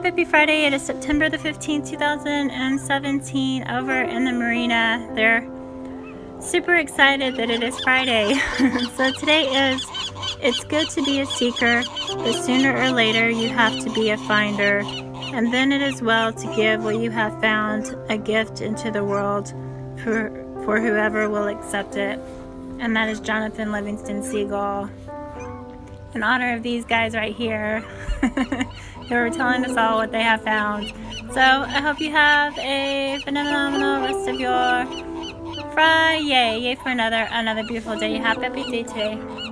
happy Friday. It is September the 15th, 2017 over in the marina. They're super excited that it is Friday. So today it's good to be a seeker, but sooner or later you have to be a finder. And then it is well to give what you have found, a gift into the world for whoever will accept it. And that is Jonathan Livingston Seagull. In honor of these guys right here, who are telling us all what they have found. So I hope you have a phenomenal rest of your Friday. Yay for another beautiful day. Happy day today.